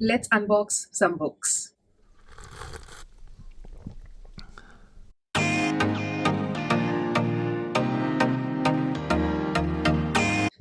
Let's unbox some books.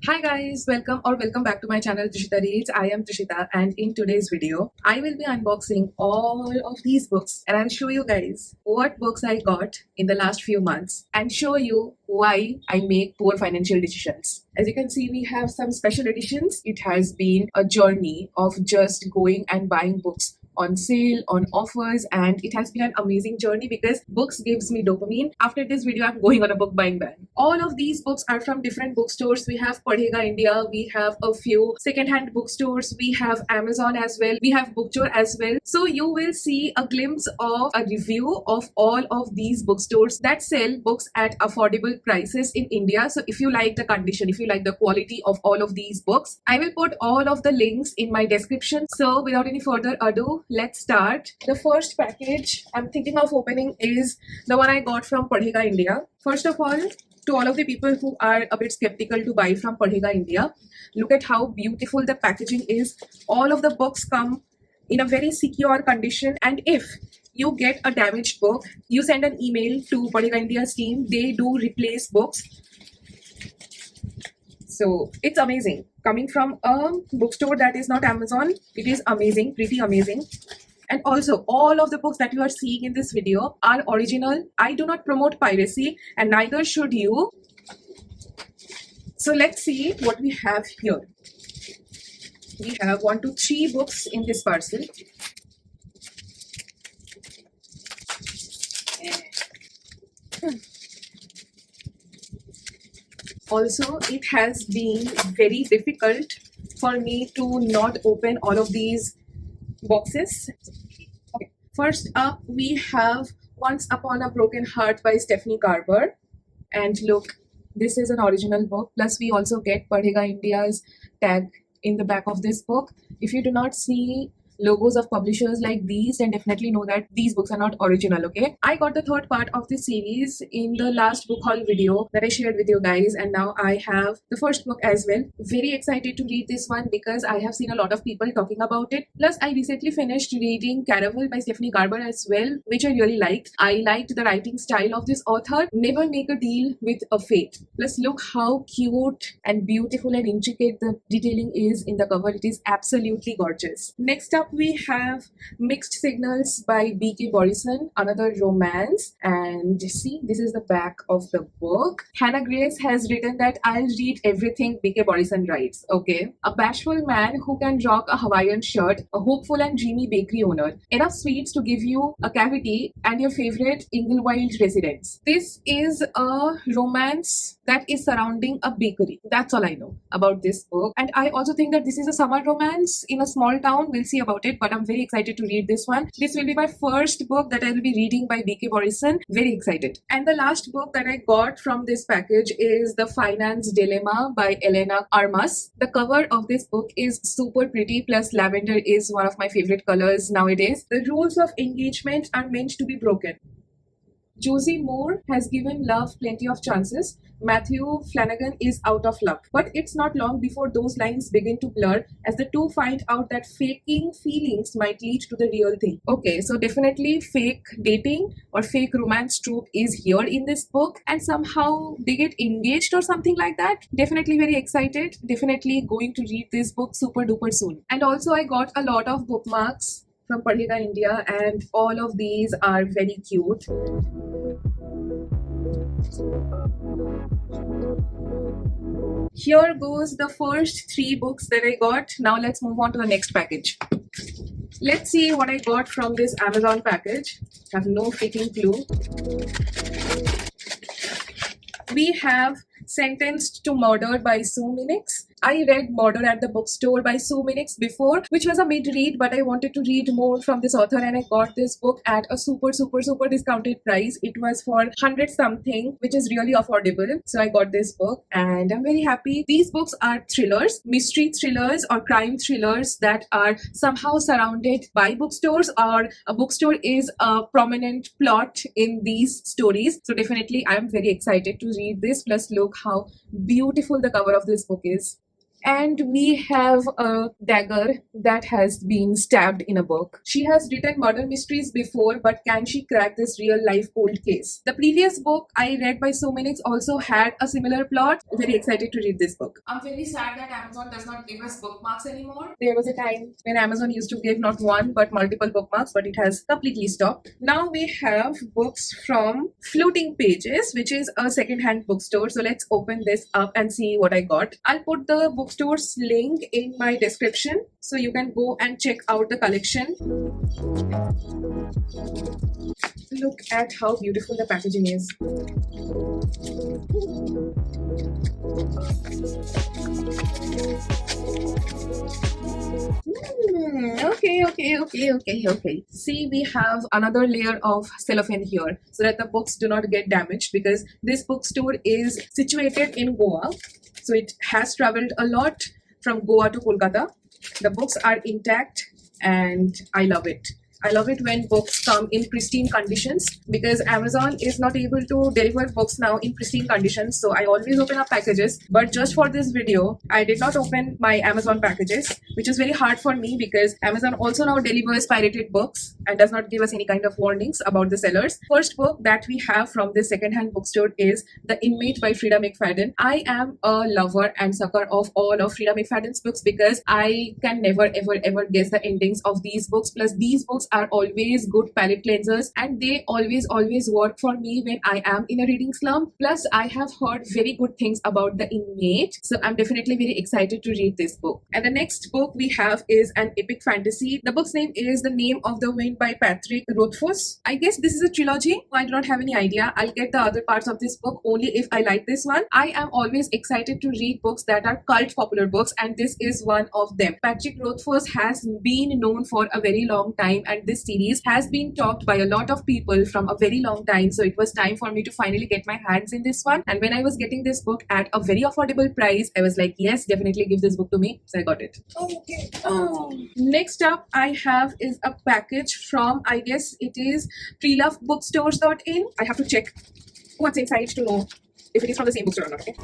Hi guys, welcome back to my channel Trishita Reads. I am Trishita and in today's video, I will be unboxing all of these books and I'll show you guys what books I got in the last few months and show you why I make poor financial decisions. As you can see, we have some special editions. It has been a journey of just going and buying books on sale, on offers, and it has been an amazing journey because books gives me dopamine. After this video, I'm going on a book buying ban. All of these books are from different bookstores. We have Padhega India, we have a few second-hand bookstores, we have Amazon as well, we have Bookstore as well. So you will see a glimpse of a review of all of these bookstores that sell books at affordable prices in India. So if you like the condition, if you like the quality of all of these books, I will put all of the links in my description. So without any further ado, let's start. The first package I'm thinking of opening is the one I got from Padhega India. First of all, to all of the people who are a bit skeptical to buy from Padhega India, look at how beautiful the packaging is. All of the books come in a very secure condition, and if you get a damaged book, you send an email to Padhega India's team. They do replace books. So it's amazing. Coming from a bookstore that is not Amazon, it is amazing, pretty amazing. And also, all of the books that you are seeing in this video are original. I do not promote piracy, and neither should you. So let's see what we have here. We have 1, 2, 3 books in this parcel. Also, it has been very difficult for me to not open all of these boxes. Okay. First up, we have Once Upon a Broken Heart by Stephanie Garber. And look, this is an original book. Plus, we also get Padhega India's tag in the back of this book. If you do not see logos of publishers like these, then definitely know that these books are not original. Okay, I got the third part of this series in the last book haul video that I shared with you guys, and now I have the first book as well. Very excited to read this one because I have seen a lot of people talking about it. Plus, I recently finished reading Caraval by Stephanie Garber as well, which I really liked. I liked the writing style of this author. Never make a deal with a fate. Plus, look how cute and beautiful and intricate the detailing is in the cover. It is absolutely gorgeous. Next up, we have Mixed Signals by B.K. Borison, another romance. And see, this is the back of the book. Hannah Grace has written that I'll read everything B.K. Borison writes. Okay, a bashful man who can rock a Hawaiian shirt, a hopeful and dreamy bakery owner, enough sweets to give you a cavity, and your favorite Inglewild residence. This is a romance that is surrounding a bakery. That's all I know about this book. And I also think that this is a summer romance in a small town. We'll see about it, but I'm very excited to read this one. This will be my first book that I will be reading by B.K. Borison. Very excited. And the last book that I got from this package is The Finance Dilemma by Elena Armas. The cover of this book is super pretty, plus lavender is one of my favorite colors nowadays. The rules of engagement are meant to be broken. Josie Moore has given love plenty of chances. Matthew Flanagan is out of luck. But it's not long before those lines begin to blur as the two find out that faking feelings might lead to the real thing. Okay, so definitely fake dating or fake romance trope is here in this book, and somehow they get engaged or something like that. Definitely very excited. Definitely going to read this book super duper soon. And also I got a lot of bookmarks from Padhega India, and all of these are very cute. Here goes the first 3 books that I got. Now let's move on to the next package. Let's see what I got from this Amazon package. I have no freaking clue. We have Sentenced to Murder by Sue Minix. I read Murder at the Bookstore by Sue Minix before, which was a mid-read, but I wanted to read more from this author, and I got this book at a super discounted price. It was for 100 something, which is really affordable. So I got this book and I'm very happy. These books are thrillers, mystery thrillers or crime thrillers that are somehow surrounded by bookstores, or a bookstore is a prominent plot in these stories. So definitely I'm very excited to read this. Plus look how beautiful the cover of this book is. And we have a dagger that has been stabbed in a book. She has written murder mysteries before, but can she crack this real life cold case? The previous book I read by Somanix also had a similar plot. Very excited to read this book. I'm very sad that Amazon does not give us bookmarks anymore. There was a time when Amazon used to give not one but multiple bookmarks, but it has completely stopped. Now we have books from Floating Pages, which is a second-hand bookstore. So let's open this up and see what I got. I'll put the bookstore's link in my description so you can go and check out the collection. Look at how beautiful the packaging is. Okay. See, we have another layer of cellophane here so that the books do not get damaged, because this bookstore is situated in Goa. So it has traveled a lot from Goa to Kolkata. The books are intact and I love it. I love it when books come in pristine conditions, because Amazon is not able to deliver books now in pristine conditions. So I always open up packages. But just for this video, I did not open my Amazon packages, which is very hard for me because Amazon also now delivers pirated books and does not give us any kind of warnings about the sellers. First book that we have from this secondhand bookstore is The Inmate by Frida McFadden. I am a lover and sucker of all of Frida McFadden's books because I can never ever guess the endings of these books. Plus, these books are always good palate cleansers and they always work for me when I am in a reading slump. Plus, I have heard very good things about The Inmate, so I'm definitely very excited to read this book. And the next book we have is an epic fantasy. The book's name is The Name of the Wind by Patrick Rothfuss. I guess this is a trilogy. I do not have any idea. I'll get the other parts of this book only if I like this one. I am always excited to read books that are cult popular books, and this is one of them. Patrick Rothfuss has been known for a very long time, and this series has been talked by a lot of people from a very long time. So it was time for me to finally get my hands in this one. And when I was getting this book at a very affordable price, I was like, yes, definitely give this book to me. So I got it. Okay. Next up I have is a package from, I guess it is prelovebookstores.in. I have to check what's inside to know if it is from the same bookstore or not. Okay.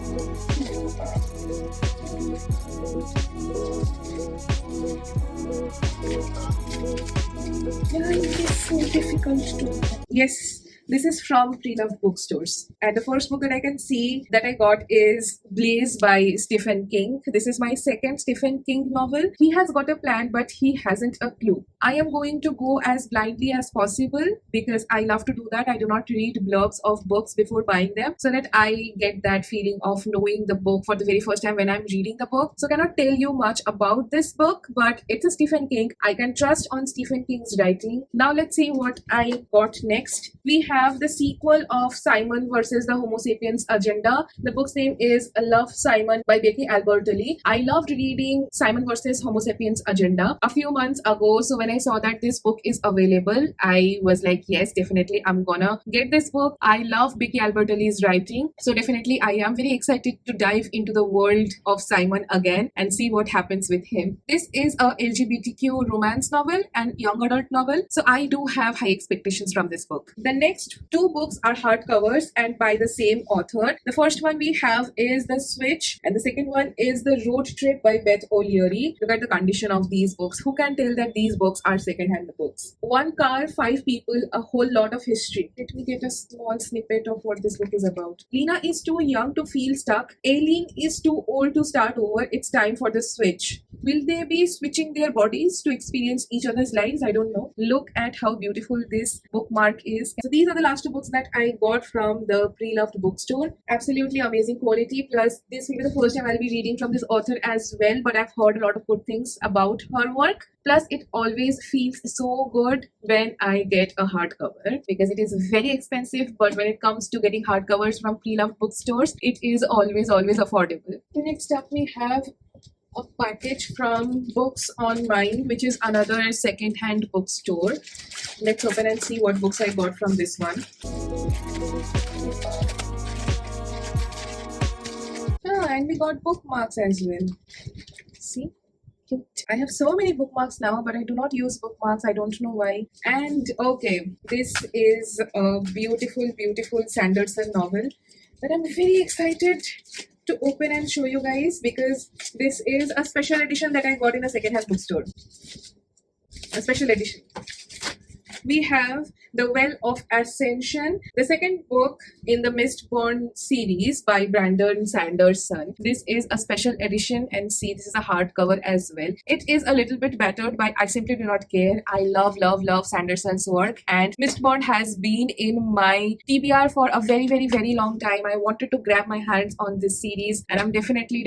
Yeah, it is so difficult to. Yes, this is from Pre-Loved Bookstores. And the first book that I can see that I got is Blaze by Stephen King. This is my second Stephen King novel. He has got a plan, but he hasn't a clue. I am going to go as blindly as possible because I love to do that. I do not read blurbs of books before buying them so that I get that feeling of knowing the book for the very first time when I'm reading the book. So I cannot tell you much about this book, but it's a Stephen King. I can trust on Stephen King's writing. Now let's see what I got next. We have the sequel of Simon versus the Homo sapiens agenda. The book's name is Love, Simon by Becky Albertalli. I loved reading Simon versus Homo sapiens agenda a few months ago. So when I saw that this book is available, I was like, yes, definitely I'm gonna get this book. I love Becky Albertalli's writing. So definitely I am very excited to dive into the world of Simon again and see what happens with him. This is a LGBTQ romance novel and young adult novel. So I do have high expectations from this book. The next two books are hardcovers and by the same author. The first one we have is The Switch and the second one is The Road Trip by Beth O'Leary. Look at the condition of these books. Who can tell that these books are second-hand books? One car, 5 people, a whole lot of history. Let me get a small snippet of what this book is about. Lena is too young to feel stuck. Aileen is too old to start over. It's time for the switch. Will they be switching their bodies to experience each other's lives? I don't know. Look at how beautiful this bookmark is. So these are the last two books that I got from the Pre-Loved Bookstore. Absolutely amazing quality. Plus, this will be the first time I'll be reading from this author as well, but I've heard a lot of good things about her work. Plus, it always feels so good when I get a hardcover because it is very expensive, but when it comes to getting hardcovers from Pre-Loved Bookstores, it is always affordable. Next up, we have a package from Books Online, which is another second-hand bookstore. Let's open and see what books I got from this one. And we got bookmarks as well. See? Cute. I have so many bookmarks now, but I do not use bookmarks. I don't know why. And okay, this is a beautiful Sanderson novel that I'm very excited to open and show you guys because this is a special edition that I got in a second-hand bookstore. A special edition. We have The Well of Ascension, the second book in the Mistborn series by Brandon Sanderson. This is a special edition, and see, this is a hardcover as well. It is a little bit battered, but I simply do not care. I love Sanderson's work, and Mistborn has been in my TBR for a very long time. I wanted to grab my hands on this series, and I'm definitely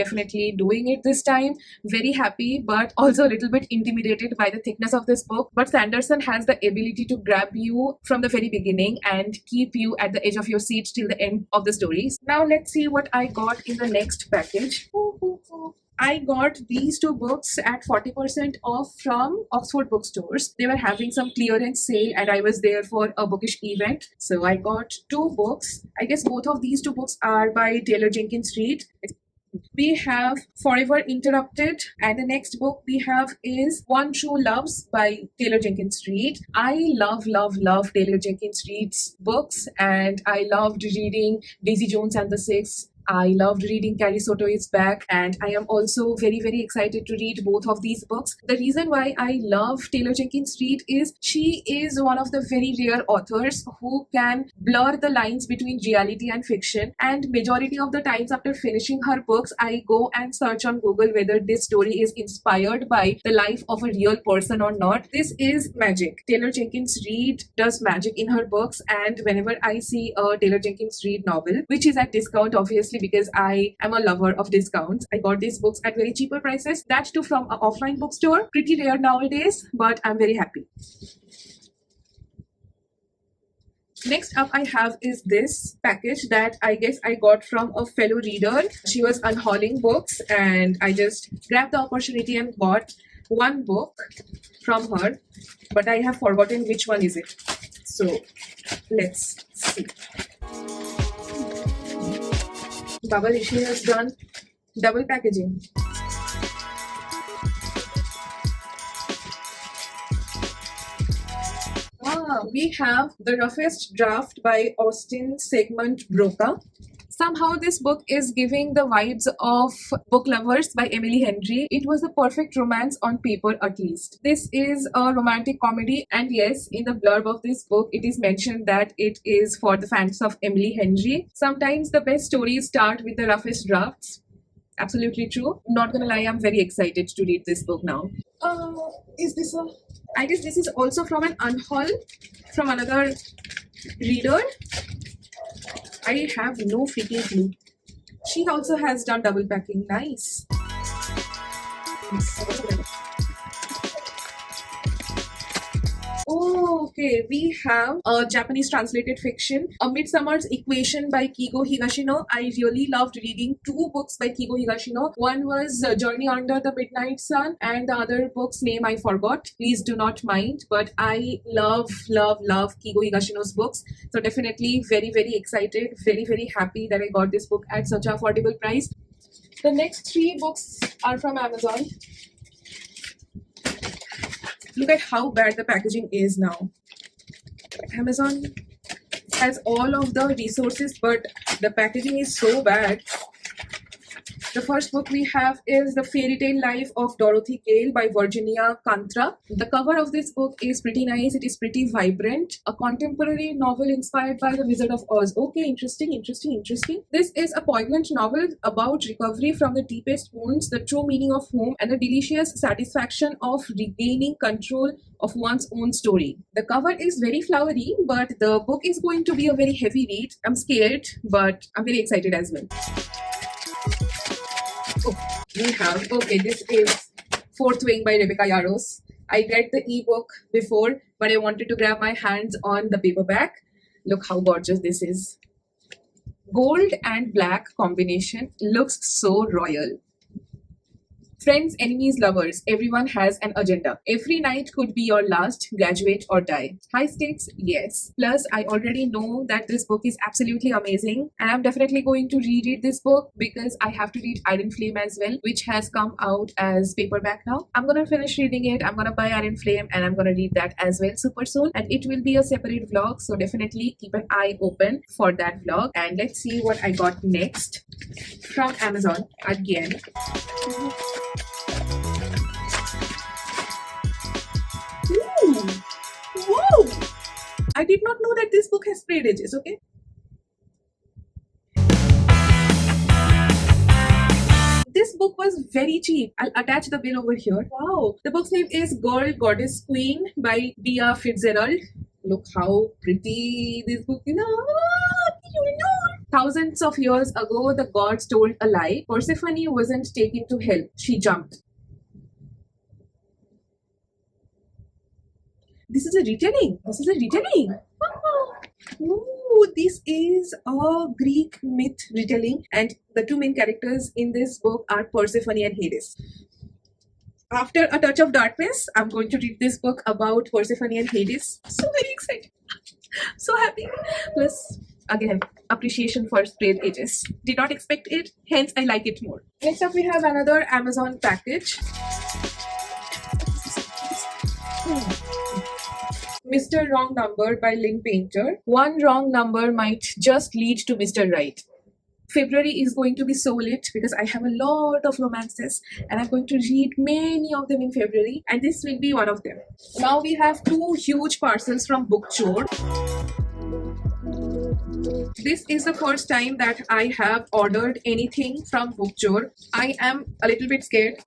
doing it this time. Very happy, but also a little bit intimidated by the thickness of this book. But Sanderson has the ability to grab you from the very beginning and keep you at the edge of your seat till the end of the stories. Now let's see what I got in the next package. I got these two books at 40% off from Oxford bookstores. They were having some clearance sale and I was there for a bookish event. So I got two books. I guess both of these two books are by Taylor Jenkins Reid. We have Forever Interrupted, and the next book we have is One True Loves by Taylor Jenkins Reid. I love Taylor Jenkins Reid's books, and I loved reading Daisy Jones and the Six. I loved reading Carrie Soto Is Back, and I am also very excited to read both of these books. The reason why I love Taylor Jenkins Reid is she is one of the very rare authors who can blur the lines between reality and fiction, and majority of the times after finishing her books, I go and search on Google whether this story is inspired by the life of a real person or not. This is magic. Taylor Jenkins Reid does magic in her books, and whenever I see a Taylor Jenkins Reid novel, which is at discount obviously, because I am a lover of discounts. I got these books at very cheaper prices. That too from an offline bookstore. Pretty rare nowadays, but I'm very happy. Next up I have is this package that I guess I got from a fellow reader. She was unhauling books and I just grabbed the opportunity and bought one book from her, but I have forgotten which one is it. So let's see. Baba Rishi has done double packaging. We have The Roughest Draft by Austin Sigmund Broca. Somehow this book is giving the vibes of Book Lovers by Emily Henry. It was a perfect romance on paper at least. This is a romantic comedy, and yes, in the blurb of this book it is mentioned that it is for the fans of Emily Henry. Sometimes the best stories start with the roughest drafts. Absolutely true. Not gonna lie, I'm very excited to read this book now. Is this a... I guess this is also from an unhaul from another reader. I have no freaking clue. She also has done double packing. Nice. Oh, okay. We have a Japanese translated fiction, A Midsummer's Equation by Kigo Higashino. I really loved reading two books by Kigo Higashino. One was Journey Under the Midnight Sun, and the other book's name I forgot. Please do not mind, but I love Kigo Higashino's books. So definitely very excited, very happy that I got this book at such an affordable price. The next three books are from Amazon. Look at how bad the packaging is now. Amazon has all of the resources, but the packaging is so bad. The first book we have is The Fairy Tale Life of Dorothy Gale by Virginia Kantra. The cover of this book is pretty nice. It is pretty vibrant. A contemporary novel inspired by The Wizard of Oz. Okay, interesting. This is a poignant novel about recovery from the deepest wounds, the true meaning of home, and the delicious satisfaction of regaining control of one's own story. The cover is very flowery, but the book is going to be a very heavy read. I'm scared, but I'm very excited as well. We have, okay, this is Fourth Wing by Rebecca Yarros. I read the ebook before, but I wanted to grab my hands on the paperback. Look how gorgeous this is. Gold and black combination looks so royal. Friends, enemies, lovers, everyone has an agenda. Every night could be your last, graduate or die. High stakes, yes. Plus, I already know that this book is absolutely amazing, and I'm definitely going to reread this book because I have to read Iron Flame as well, which has come out as paperback now. I'm gonna finish reading it, I'm gonna buy Iron Flame, and I'm gonna read that as well super soon. And it will be a separate vlog, so definitely keep an eye open for that vlog. And let's see what I got next from Amazon again. Ooh, whoa! I did not know that this book has sprayed edges, okay? This book was very cheap. I'll attach the bill over here. Wow. The book's name is Girl, Goddess, Queen by Dia Fitzgerald. Look how pretty this book is. Thousands of years ago, the gods told a lie. Persephone wasn't taken to hell. She jumped. This is a retelling. This is a retelling. Ooh, this is a Greek myth retelling, and the two main characters in this book are Persephone and Hades. After a touch of darkness, I'm going to read this book about Persephone and Hades. So very excited. So happy. Plus, again, appreciation for sprayed edges. Did not expect it, hence I like it more. Next up, we have another Amazon package. Mr. Wrong Number by Lynn Painter. One wrong number might just lead to Mr. Right. February is going to be so lit because I have a lot of romances and I'm going to read many of them in February, and this will be one of them. Now we have two huge parcels from Bookchore. This is the first time that I have ordered anything from Bookchore. I am a little bit scared.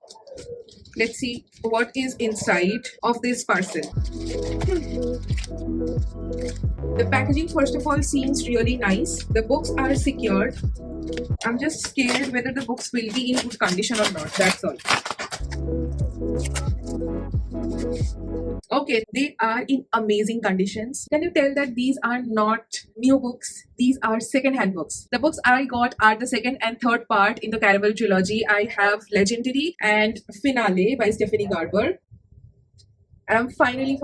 Let's see what is inside of this parcel. The packaging, first of all, seems really nice. The books are secured. I'm just scared whether the books will be in good condition or not. That's all. Okay, they are in amazing conditions. Can you tell that these are not new books? These are second-hand books. The books I got are the second and third part in the Caraval trilogy. I have Legendary and Finale by Stephanie Garber. And I'm finally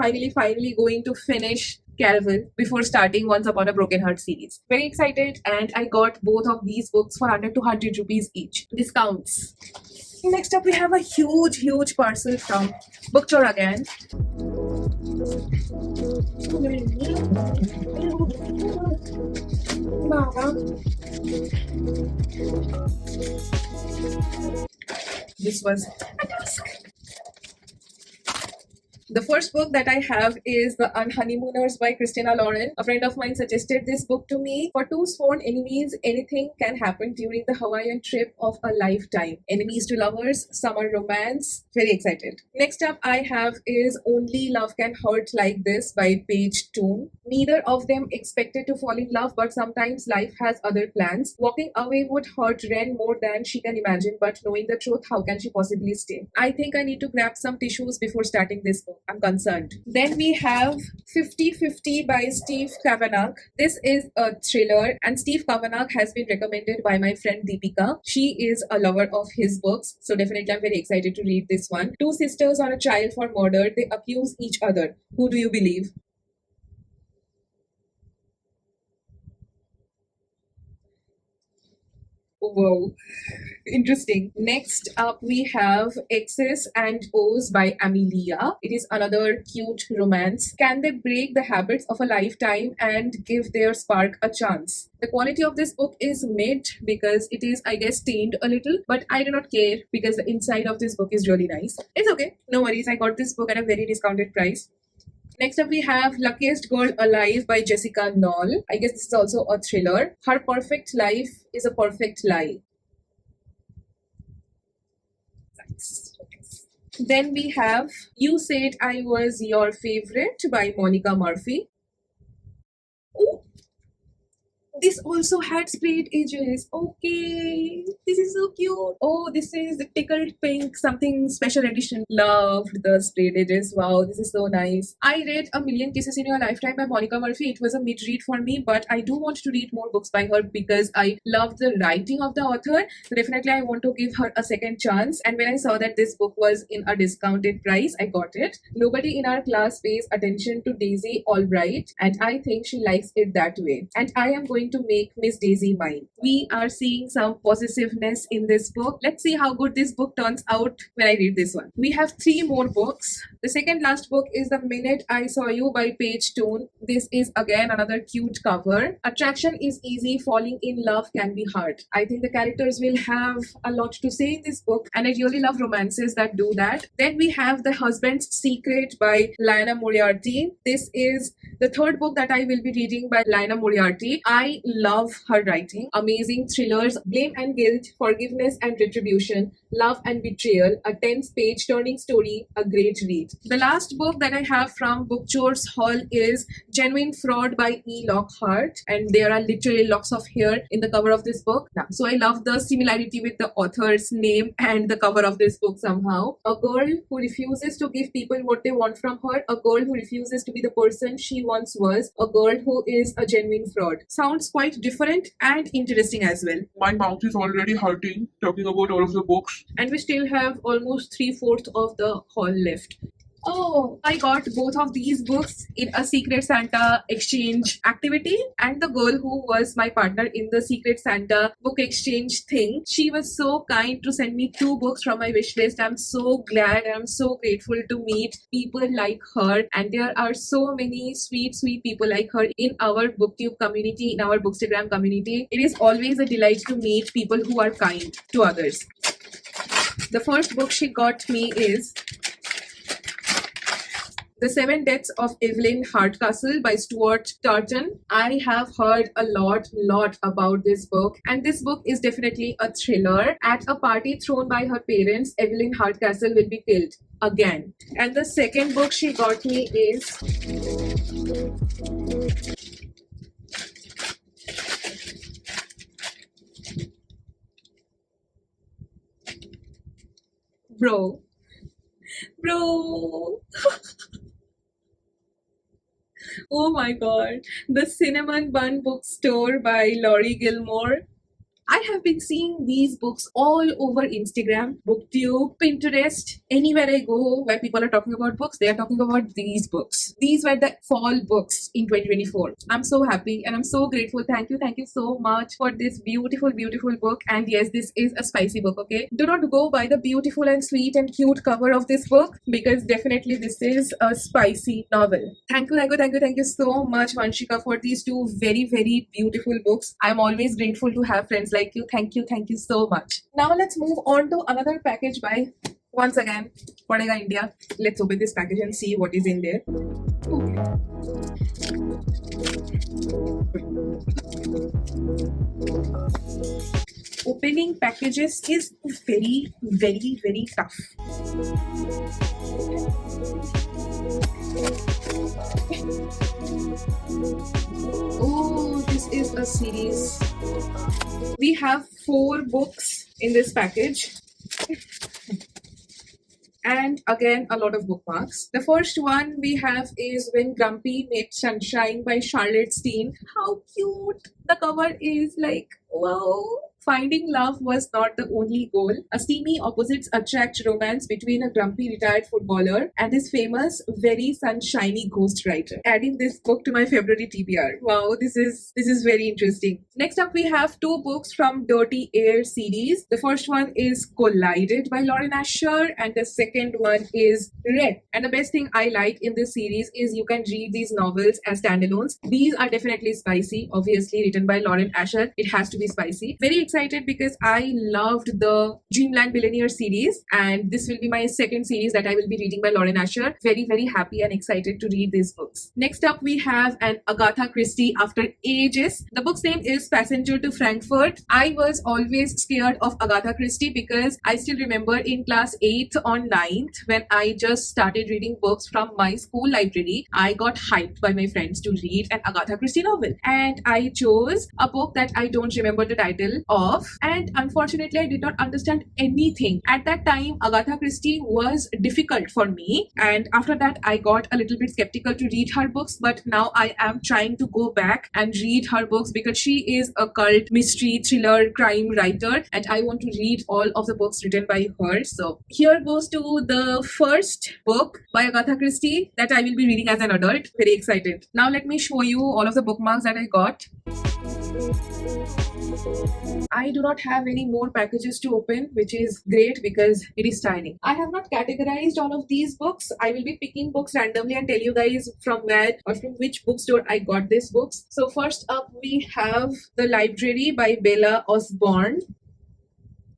going to finish Caraval before starting Once Upon a Broken Heart series. Very excited, and I got both of these books for 100 to 100 rupees each. Discounts. Next up, we have a huge parcel from Bookchore again. This was a task. The first book that I have is The Unhoneymooners by Christina Lauren. A friend of mine suggested this book to me. For two sworn enemies, anything can happen during the Hawaiian trip of a lifetime. Enemies to lovers, summer romance. Very excited. Next up I have is Only Love Can Hurt Like This by Paige Toon. Neither of them expected to fall in love, but sometimes life has other plans. Walking away would hurt Ren more than she can imagine, but knowing the truth, how can she possibly stay? I think I need to grab some tissues before starting this book. I'm concerned. Then we have 50-50 by Steve Kavanagh. This is a thriller, and Steve Kavanagh has been recommended by my friend Deepika. She is a lover of his books, so definitely I'm very excited to read this one. Two sisters on a trial for murder. They accuse each other. Who do you believe? Whoa, interesting. Next up, we have X's and O's by Amelia. It is another cute romance. Can they break the habits of a lifetime and give their spark a chance? The quality of this book is mid because it is, I guess, stained a little, but I do not care because the inside of this book is really nice. It's okay, no worries. I got this book at a very discounted price. Next up, we have Luckiest Girl Alive by Jessica Knoll. I guess this is also a thriller. Her perfect life is a perfect lie. Thanks. Then we have You Said I Was Your Favorite by Monica Murphy. Ooh. This also had sprayed edges. Okay, this is so cute. Oh, this is the tickled pink, something special edition. Loved the sprayed edges. Wow, this is so nice. I read A Million Kisses in Your Lifetime by Monica Murphy. It was a mid-read for me, but I do want to read more books by her because I love the writing of the author. So definitely I want to give her a second chance. And when I saw that this book was in a discounted price, I got it. Nobody in our class pays attention to Daisy Albright, and I think she likes it that way. And I am going to make Miss Daisy mine. We are seeing some possessiveness in this book. Let's see how good this book turns out when I read this one. We have 3 more books. The second last book is The Minute I Saw You by Paige Toon. This is again another cute cover. Attraction is easy, falling in love can be hard. I think the characters will have a lot to say in this book, and I really love romances that do that. Then we have The Husband's Secret by Liana Moriarty. This is the third book that I will be reading by Liana Moriarty. I love her writing. Amazing thrillers, blame and guilt, forgiveness and retribution, love and betrayal, a tense page turning story, a great read. The last book that I have from Book Chores Hall is Genuine Fraud by E. Lockhart, and there are literally locks of hair in the cover of this book. Yeah. So I love the similarity with the author's name and the cover of this book somehow. A girl who refuses to give people what they want from her, a girl who refuses to be the person she once was, a girl who is a genuine fraud. Sounds quite different and interesting as well. My mouth is already hurting talking about all of the books. And we still have almost 3/4 of the haul left. Oh, I got both of these books in a Secret Santa exchange activity, and the girl who was my partner in the Secret Santa book exchange thing, she was so kind to send me 2 books from my wish list. I'm so glad and I'm so grateful to meet people like her, and there are so many sweet people like her in our booktube community, in our bookstagram community. It is always a delight to meet people who are kind to others. The first book she got me is The 7 Deaths of Evelyn Hardcastle by Stuart Tartan. I have heard a lot about this book, and this book is definitely a thriller. At a party thrown by her parents, Evelyn Hardcastle will be killed again. And the second book she got me is Bro. Oh my god. The Cinnamon Bun Bookstore by Laurie Gilmore. I have been seeing these books all over Instagram, BookTube, Pinterest, anywhere I go where people are talking about books, they are talking about these books. These were the fall books in 2024. I'm so happy and I'm so grateful. Thank you so much for this beautiful book. And yes, this is a spicy book, okay? Do not go by the beautiful and sweet and cute cover of this book, because definitely this is a spicy novel. Thank you so much, Vanshika, for these 2 very beautiful books. I'm always grateful to have friends like you. Thank you so much. Now let's move on to another package by, once again, Padega India. Let's open this package and see what is in there. Opening packages is very tough. Oh, this is a series. We have 4 books in this package. And again, a lot of bookmarks. The first one we have is When Grumpy Met Sunshine by Charlotte Steen. How cute the cover is, like, wow. Finding love was not the only goal. A steamy opposites attract romance between a grumpy retired footballer and his famous, very sunshiny ghostwriter. Adding this book to my February TBR. Wow, this is very interesting. Next up, we have 2 books from Dirty Air series. The first one is Collided by Lauren Asher, and the second one is Red. And the best thing I like in this series is you can read these novels as standalones. These are definitely spicy, obviously written by Lauren Asher. It has to be spicy. Very excited excited because I loved the Dreamland Billionaire series, and this will be my second series that I will be reading by Lauren Asher. Very, very happy and excited to read these books. Next up, we have an Agatha Christie after ages. The book's name is Passenger to Frankfurt. I was always scared of Agatha Christie because I still remember in class 8th or 9th when I just started reading books from my school library, I got hyped by my friends to read an Agatha Christie novel. And I chose a book that I don't remember the title of, and unfortunately I did not understand anything. At that time, Agatha Christie was difficult for me, and after that I got a little bit skeptical to read her books, but now I am trying to go back and read her books because she is a cult mystery thriller crime writer and I want to read all of the books written by her. So here goes to the first book by Agatha Christie that I will be reading as an adult. Very excited. Now let me show you all of the bookmarks that I got. I do not have any more packages to open, which is great because it is tiring. I have not categorized all of these books. I will be picking books randomly and tell you guys from where or from which bookstore I got these books. So first up, we have The Library by Bella Osborne.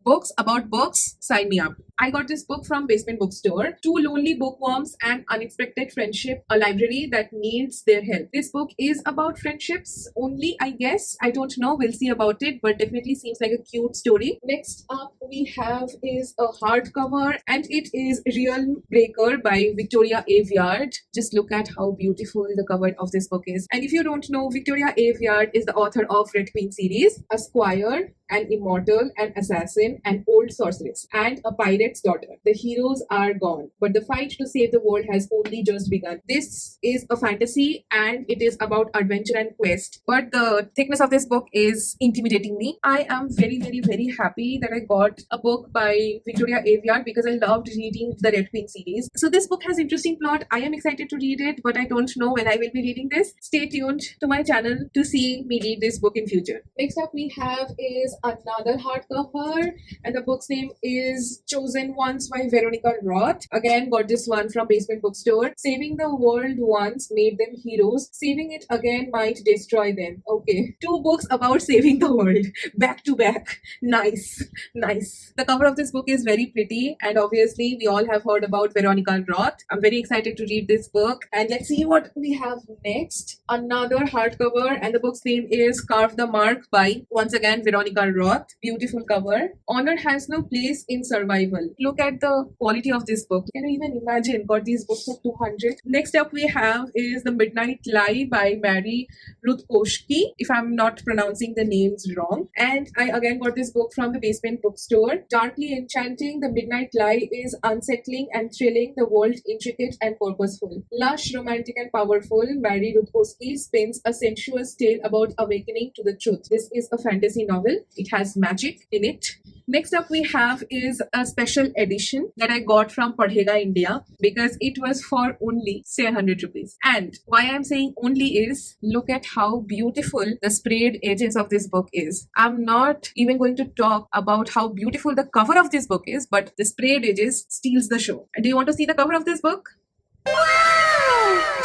Books about books, sign me up. I got this book from Basement Bookstore. Two lonely bookworms and unexpected friendship, a library that needs their help. This book is about friendships only, I guess. I don't know. We'll see about it, but definitely seems like a cute story. Next up we have is a hardcover, and it is Realm Breaker by Victoria Aveyard. Just look at how beautiful the cover of this book is. And if you don't know, Victoria Aveyard is the author of Red Queen series, a squire, an immortal, an assassin, an old sorceress, and a pirate's daughter. The heroes are gone, but the fight to save the world has only just begun. This is a fantasy and it is about adventure and quest, but the thickness of this book is intimidating me. I am very, very, very happy that I got a book by Victoria Aveyard because I loved reading the Red Queen series. So this book has interesting plot. I am excited to read it, but I don't know when I will be reading this. Stay tuned to my channel to see me read this book in future. Next up we have is another hardcover, and the book's name is Chosen Ones by Veronica Roth. Again, got this one from Basement Bookstore. Saving the world once made them heroes. Saving it again might destroy them. Okay, two books about saving the world back to back. Nice, nice. The cover of this book is very pretty, and obviously we all have heard about Veronica Roth. I'm very excited to read this book, and let's see what we have next. Another hardcover, and the book's name is Carve the Mark by, once again, Veronica Roth. Beautiful cover. Honor has no place in survival. Look at the quality of this book. Can you even imagine? Got these books for 200. Next up we have is The Midnight Lie by Mary Rutkowski, if I'm not pronouncing the names wrong. And I again got this book from the Basement Bookstore. Darkly enchanting, The Midnight Lie is unsettling and thrilling, the world intricate and purposeful. Lush, romantic and powerful, Mary Rutkowski spins a sensuous tale about awakening to the truth. This is a fantasy novel. It has magic in it. Next up we have is a special edition that I got from Padhega India because it was for only 700 rupees. And why I'm saying only is, look at how beautiful the sprayed edges of this book is. I'm not even going to talk about how beautiful the cover of this book is, but the sprayed edges steals the show. And do you want to see the cover of this book?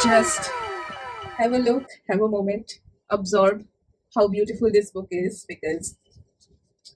Just have a look, have a moment, absorb how beautiful this book is, because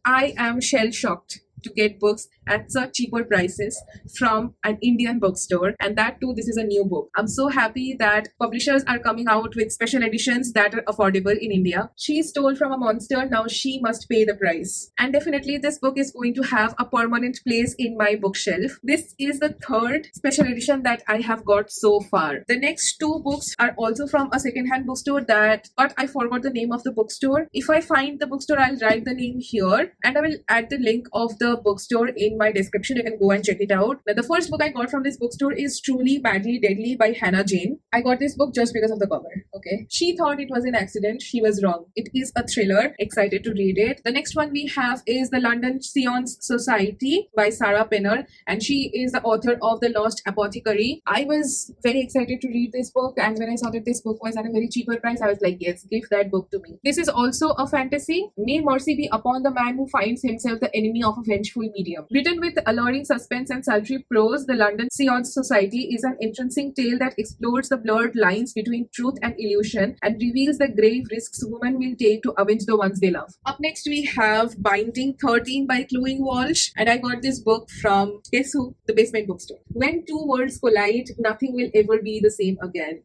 I am shell shocked to get books at such cheaper prices from an Indian bookstore, and that too, this is a new book. I'm so happy that publishers are coming out with special editions that are affordable in India. She stole from a monster, now she must pay the price. And definitely this book is going to have a permanent place in my bookshelf. This is the third special edition that I have got so far. The next two books are also from a second-hand bookstore but I forgot the name of the bookstore. If I find the bookstore, I'll write the name here and I will add the link of the bookstore in my description. You can go and check it out. Now, the first book I got from this bookstore is Truly Madly Deadly by Hannah Jane. I got this book just because of the cover. Okay, she thought it was an accident. She was wrong. It is a thriller. Excited to read it. The next one we have is The London Seance Society by Sarah Penner, and she is the author of The Lost Apothecary. I was very excited to read this book, and when I saw that this book was at a very cheaper price, I was like, yes, give that book to me. This is also a fantasy. May mercy be upon the man who finds himself the enemy of a very vengeful medium. Written with alluring suspense and sultry prose, The London Seance Society is an entrancing tale that explores the blurred lines between truth and illusion and reveals the grave risks women will take to avenge the ones they love. Up next, we have Binding 13 by Chloe Walsh, and I got this book from guess who? The Basement Bookstore. When two worlds collide, nothing will ever be the same again.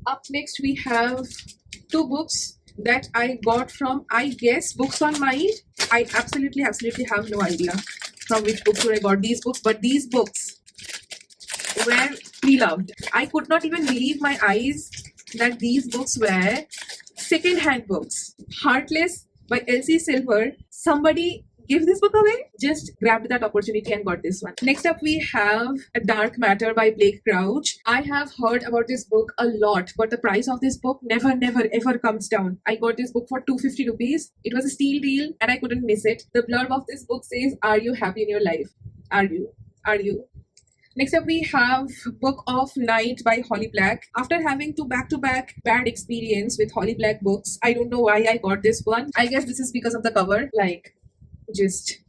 Up next, we have two books that I got from, I guess, Books on Mind. I absolutely have no idea from which bookstore I got these books, but these books were pre-loved. I could not even believe my eyes that these books were second-hand books. Heartless by Elsie Silver. Somebody give this book away. Just grabbed that opportunity and got this one. Next up, we have A Dark Matter by Blake Crouch. I have heard about this book a lot, but the price of this book never ever comes down. I got this book for 250 rupees. It was a steal deal and I couldn't miss it. The blurb of this book says, "Are you happy in your life? Are you? Are you?" Next up, we have Book of Night by Holly Black. After having two back-to-back bad experience with Holly Black books, I don't know why I got this one. I guess this is because of the cover. Like, just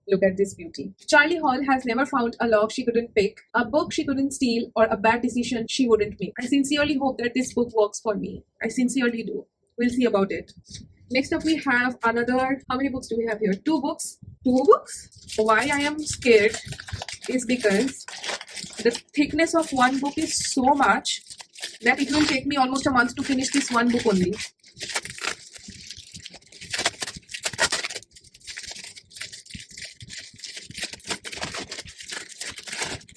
look at this beauty. Charlie Hall has never found a lock she couldn't pick, a book she couldn't steal, or a bad decision she wouldn't make. I sincerely hope that this book works for me. I sincerely do. We'll see about it. Next up, we have another. How many books do we have here? Two books. Two books? Why I am scared is because the thickness of one book is so much that it will take me almost a month to finish this one book only.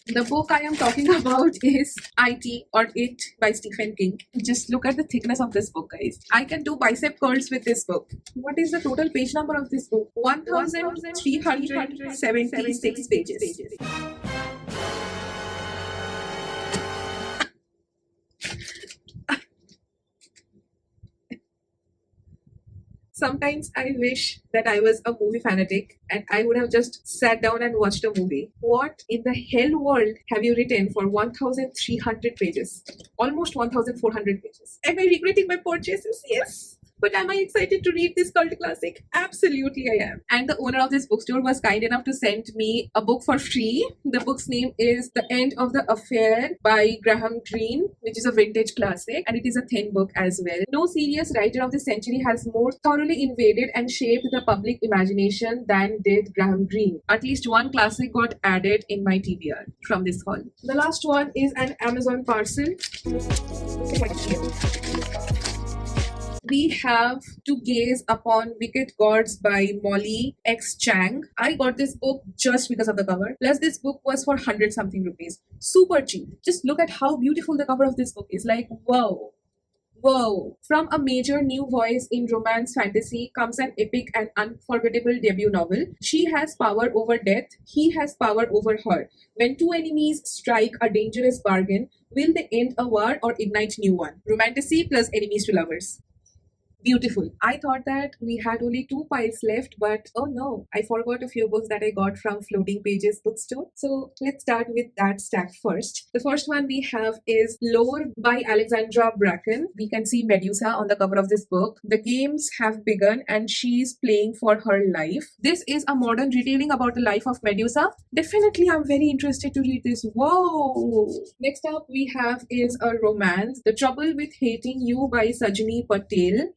The book I am talking about is IT or It by Stephen King. Just look at the thickness of this book, guys. I can do bicep curls with this book. What is the total page number of this book? 1376 pages. Sometimes I wish that I was a movie fanatic and I would have just sat down and watched a movie. What in the hell world have you written for 1300 pages? Almost 1400 pages. Am I regretting my purchases? Yes. But am I excited to read this cult classic? Absolutely I am. And the owner of this bookstore was kind enough to send me a book for free. The book's name is The End of the Affair by Graham Greene, which is a vintage classic, and it is a thin book as well. No serious writer of this century has more thoroughly invaded and shaped the public imagination than did Graham Greene. At least one classic got added in my TBR from this haul. The last one is an Amazon parcel. We have To Gaze Upon Wicked Gods by Molly X Chang. I got this book just because of the cover. Plus, this book was for 100 something rupees. Super cheap. Just look at how beautiful the cover of this book is. Like, whoa. Whoa. From a major new voice in romance fantasy comes an epic and unforgettable debut novel. She has power over death. He has power over her. When two enemies strike a dangerous bargain, will they end a war or ignite new one? Romantasy plus enemies to lovers. Beautiful. I thought that we had only 2 piles left, but oh no, I forgot a few books that I got from Floating Pages bookstore. So let's start with that stack first. The first one we have is Lore by Alexandra Bracken. We can see Medusa on the cover of this book. The games have begun and she's playing for her life. This is a modern retelling about the life of Medusa. Definitely, I'm very interested to read this. Whoa! Next up we have is a romance, The Trouble with Hating You by Sajni Patel.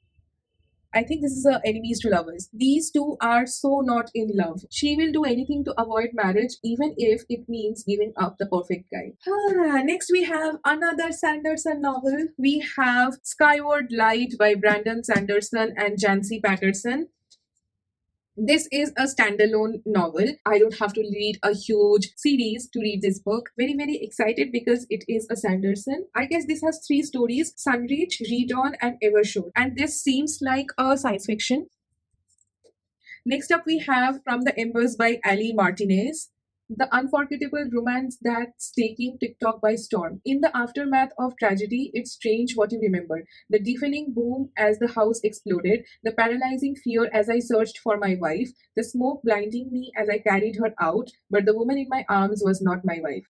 I think this is a enemies to lovers. These two are so not in love. She will do anything to avoid marriage, even if it means giving up the perfect guy. Next, we have another Sanderson novel. We have Skyward Light by Brandon Sanderson and Jancy Patterson. This is a standalone novel. I don't have to read a huge series to read this book. Very, very excited because it is a Sanderson. I guess this has 3 stories: Sunreach, Read On, and Evershore. And this seems like a science fiction. Next up, we have From the Embers by Ali Martinez. The unforgettable romance that's taking TikTok by storm. In the aftermath of tragedy, it's strange what you remember. The deafening boom as the house exploded, the paralyzing fear as I searched for my wife, the smoke blinding me as I carried her out, but the woman in my arms was not my wife.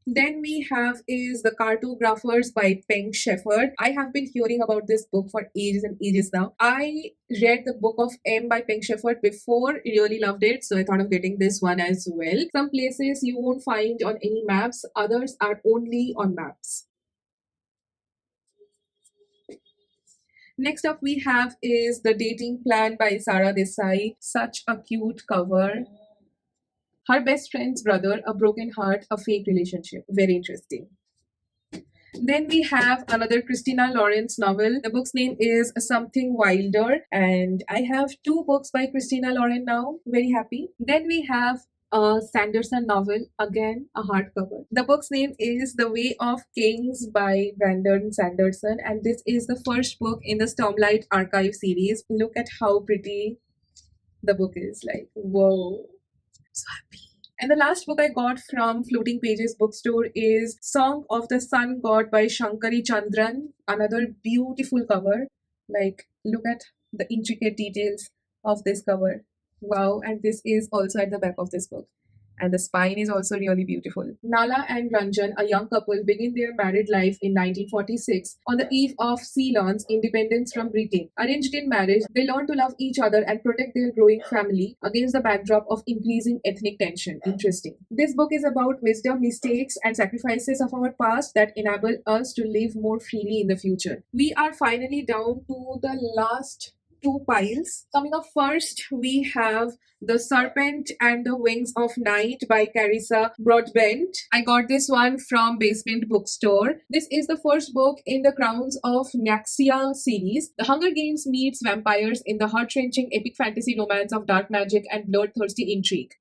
Then we have is The Cartographers by Peng Shepherd. I have been hearing about this book for ages and ages now. I read the book of M by Peng Shepherd before, really loved it, so I thought of getting this one as well. Some places you won't find on any maps, others are only on maps. Next up we have is The Dating Plan by Sara Desai. Such a cute cover. Her best friend's brother, a broken heart, a fake relationship. Very interesting. Then we have another Christina Lawrence novel. The book's name is Something Wilder, and I have two books by Christina Lawrence now. Very happy. Then we have a Sanderson novel, again a hardcover. The book's name is The Way of Kings by Brandon Sanderson, and this is the first book in the Stormlight Archive series. Look at how pretty the book is. Like, whoa. So happy. And the last book I got from Floating Pages bookstore is Song of the Sun God by Shankari Chandran. Another beautiful cover. Like, look at the intricate details of this cover. Wow, and this is also at the back of this book. And the spine is also really beautiful. Nala and Ranjan, a young couple, begin their married life in 1946 on the eve of Ceylon's independence from Britain. Arranged in marriage, they learn to love each other and protect their growing family against the backdrop of increasing ethnic tension. Interesting. This book is about wisdom, mistakes, and sacrifices of our past that enable us to live more freely in the future. We are finally down to the last two piles. Coming up first, we have The Serpent and the Wings of Night by Carissa Broadbent. I got this one from Basement Bookstore. This is the first book in the Crowns of Nyaxia series. The Hunger Games meets vampires in the heart-wrenching epic fantasy romance of dark magic and bloodthirsty intrigue.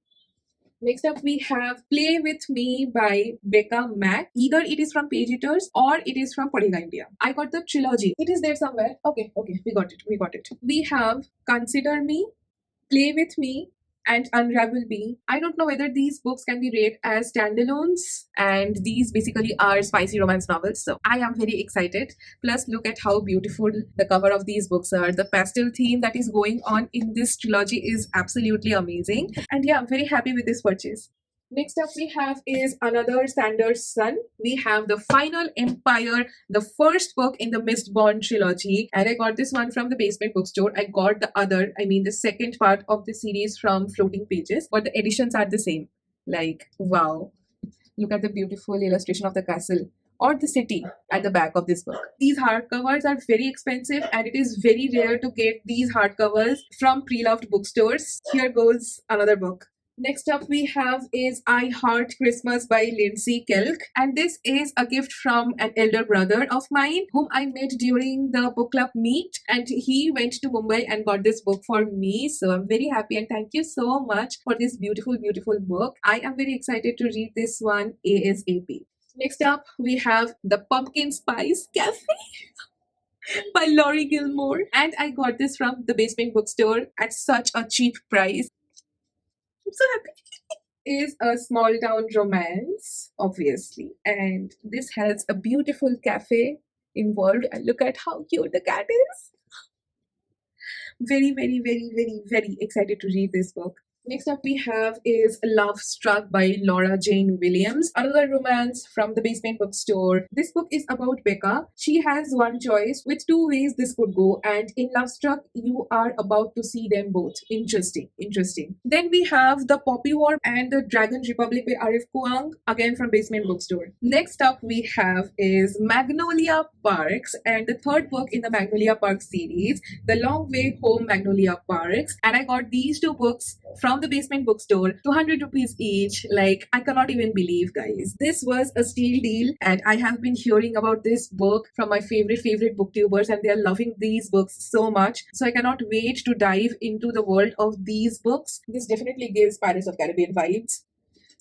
Next up, we have Play With Me by Becca Mack. Either it is from Page Eaters or it is from Padhega India. I got the trilogy. It is there somewhere. Okay, we got it. We have Consider Me, Play With Me, and Unravel Me. I don't know whether these books can be rated as standalones, and these basically are spicy romance novels, so I am very excited. Plus, look at how beautiful the cover of these books are. The pastel theme that is going on in this trilogy is absolutely amazing, and yeah, I'm very happy with this purchase. Next up we have is another Sanderson. We have The Final Empire, the first book in the Mistborn trilogy, and I got this one from the Basement Bookstore. I got the second part of the series from Floating Pages, but the editions are the same. Like, wow. Look at the beautiful illustration of the castle or the city at the back of this book. These hardcovers are very expensive, and it is very rare to get these hardcovers from pre-loved bookstores. Here goes another book. Next up we have is I Heart Christmas by Lindsay Kelk, and this is a gift from an elder brother of mine whom I met during the book club meet, and he went to Mumbai and got this book for me, so I'm very happy and thank you so much for this beautiful book. I am very excited to read this one ASAP. Next up we have The Pumpkin Spice Cafe by Laurie Gilmore, and I got this from the Basement Bookstore at such a cheap price. I'm so happy. Is a small town romance, obviously, and this has a beautiful cafe involved, and look at how cute the cat is. Very excited to read this book. Next up we have is Love Struck by Laura Jane Williams, another romance from the Basement Bookstore. This book is about Becca. She has one choice with two ways this could go, and in Love Struck you are about to see them both. Interesting. Then we have The Poppy War and the Dragon Republic by Arif Kuang, again from Basement Bookstore. Next up we have is Magnolia Parks, and the third book in the Magnolia Parks series, The Long Way Home Magnolia Parks, and I got these two books from the Basement Bookstore, 200 rupees each. Like, I cannot even believe, guys. This was a steal deal, and I have been hearing about this book from my favorite booktubers, and they are loving these books so much. So I cannot wait to dive into the world of these books. This definitely gives Pirates of Caribbean vibes.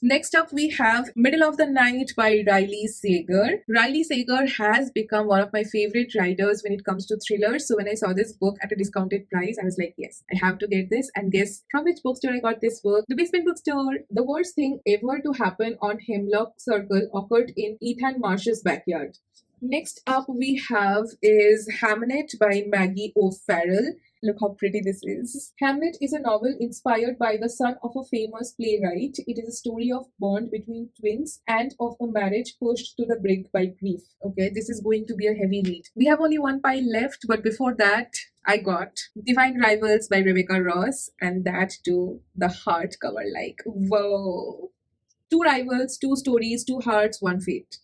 Next up, we have Middle of the Night by Riley Sager. Riley Sager has become one of my favorite writers when it comes to thrillers. So when I saw this book at a discounted price, I was like, yes, I have to get this. And guess from which bookstore I got this book? The Basement Bookstore. The worst thing ever to happen on Hemlock Circle occurred in Ethan Marsh's backyard. Next up we have is Hamnet by Maggie O'Farrell. Look how pretty this is. Hamlet is a novel inspired by the son of a famous playwright. It is a story of bond between twins and of a marriage pushed to the brink by grief. Okay, this is going to be a heavy read. We have only one pile left, but before that, I got Divine Rivals by Rebecca Ross, and that too, the hardcover. Like, whoa. Two rivals, two stories, two hearts, one fate.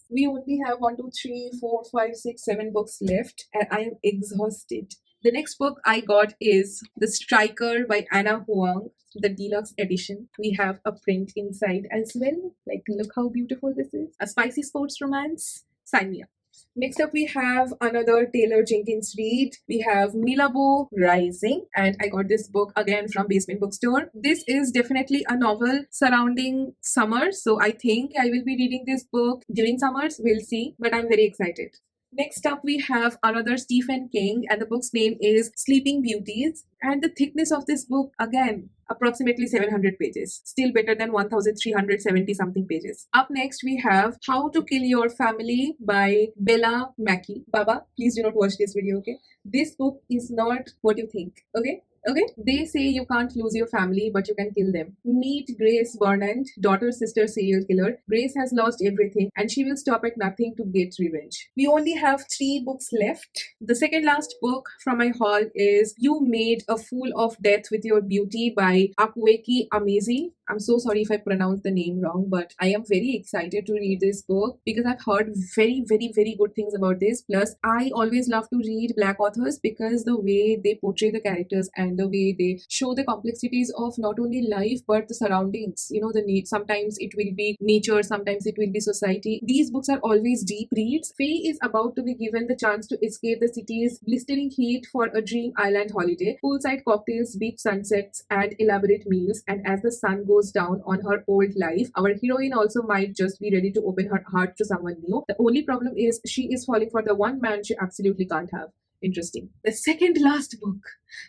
We only have 1, 2, 3, 4, 5, 6, 7 books left, and I am exhausted. The next book I got is The Striker by Anna Huang, the deluxe edition. We have a print inside as well. Like, look how beautiful this is. A spicy sports romance. Sign me up. Next up, we have another Taylor Jenkins read. We have Milabo Rising, and I got this book again from Basement Bookstore. This is definitely a novel surrounding summer, so I think I will be reading this book during summers. We'll see, but I'm very excited. Next up, we have another Stephen King, and the book's name is Sleeping Beauties. And the thickness of this book, again, approximately 700 pages. Still better than 1,370 something pages. Up next, we have How to Kill Your Family by Bella Mackie. Baba, please do not watch this video, okay? This book is not what you think, okay? Okay, they say you can't lose your family, but you can kill them. Meet Grace Burnand, daughter-sister serial killer. Grace has lost everything, and she will stop at nothing to get revenge. We only have 3 books left. The second last book from my haul is You Made a Fool of Death with Your Beauty by Akweki Amezi. I'm so sorry if I pronounced the name wrong, but I am very excited to read this book because I've heard very, very, very good things about this. Plus, I always love to read Black authors because the way they portray the characters and the way they show the complexities of not only life but the surroundings. You know, the need. Sometimes it will be nature, sometimes it will be society. These books are always deep reads. Faye is about to be given the chance to escape the city's blistering heat for a dream island holiday. Poolside cocktails, beach sunsets, and elaborate meals. And as the sun goes down on her old life, our heroine also might just be ready to open her heart to someone new. The only problem is she is falling for the one man she absolutely can't have. Interesting. The second last book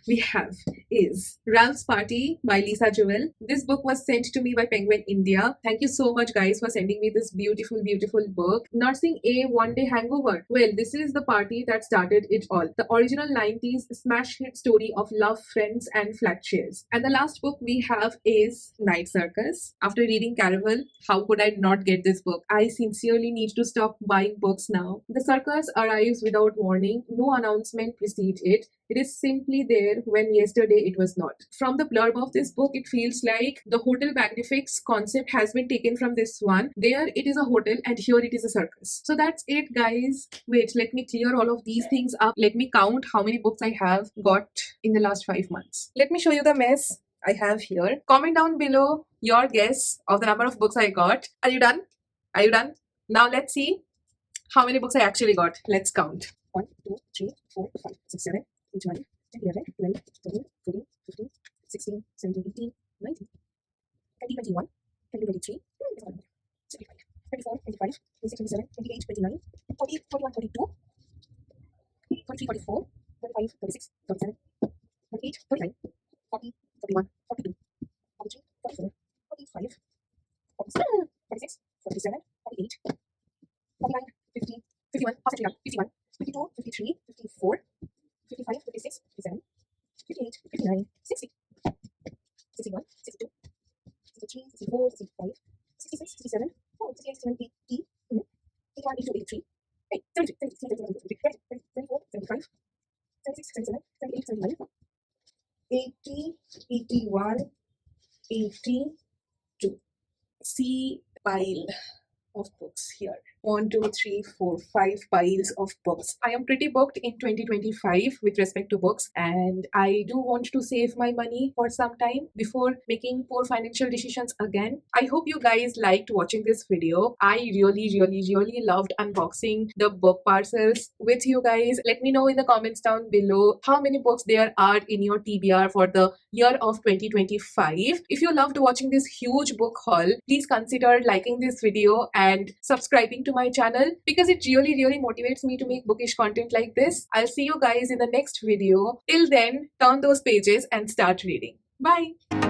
we have is Ralph's Party by Lisa Jewell. This book was sent to me by Penguin India. Thank you so much, guys, for sending me this beautiful, beautiful book. Nursing a One-Day Hangover. Well, this is the party that started it all. The original 90s smash hit story of love, friends, and flat shares. And the last book we have is Night Circus. After reading Caraval, how could I not get this book? I sincerely need to stop buying books now. The circus arrives without warning. No announcement precedes it. It is simply there when yesterday it was not. From the blurb of this book, it feels like the Hotel Magnifique concept has been taken from this one. There it is a hotel and here it is a circus. So that's it, guys. Wait, let me clear all of these things up. Let me count how many books I have got in the last 5 months. Let me show you the mess I have here. Comment down below your guess of the number of books I got. Are you done? Are you done? Now let's see how many books I actually got. Let's count. 1, 2, 3, 4, 5, 6, 7, 8, 9, 10, 11, 12, 13, 14, 15, 16, 17, 18, 19, 20, 21, 22, 23, 24, 25, 26, 27, 28, 29, 30, 31, 32, 33, 34, 35, 36, 37, 38, 39, 40, 41, 42, 43, 44, 45, 47, 46, 47, 48, 49, 50, 51, 51, 52, 53, 54, 55, 56, 57, 58, 59, 60, 61, 62, 63, 64, 65, 66, 67, 68, 70, 80, 81, 82, 83, 73, 74, 75, 76, 77, 78, 79, 80, 81, 82. See pile of books here. 1, 2, 3, 4, 5 piles of books. I am pretty booked in 2025 with respect to books, and I do want to save my money for some time before making poor financial decisions again. I hope you guys liked watching this video. I really loved unboxing the book parcels with you guys. Let me know in the comments down below how many books there are in your TBR for the year of 2025. If you loved watching this huge book haul, please consider liking this video and subscribing to my channel because it really motivates me to make bookish content like this. I'll see you guys in the next video. Till then, turn those pages and start reading. Bye!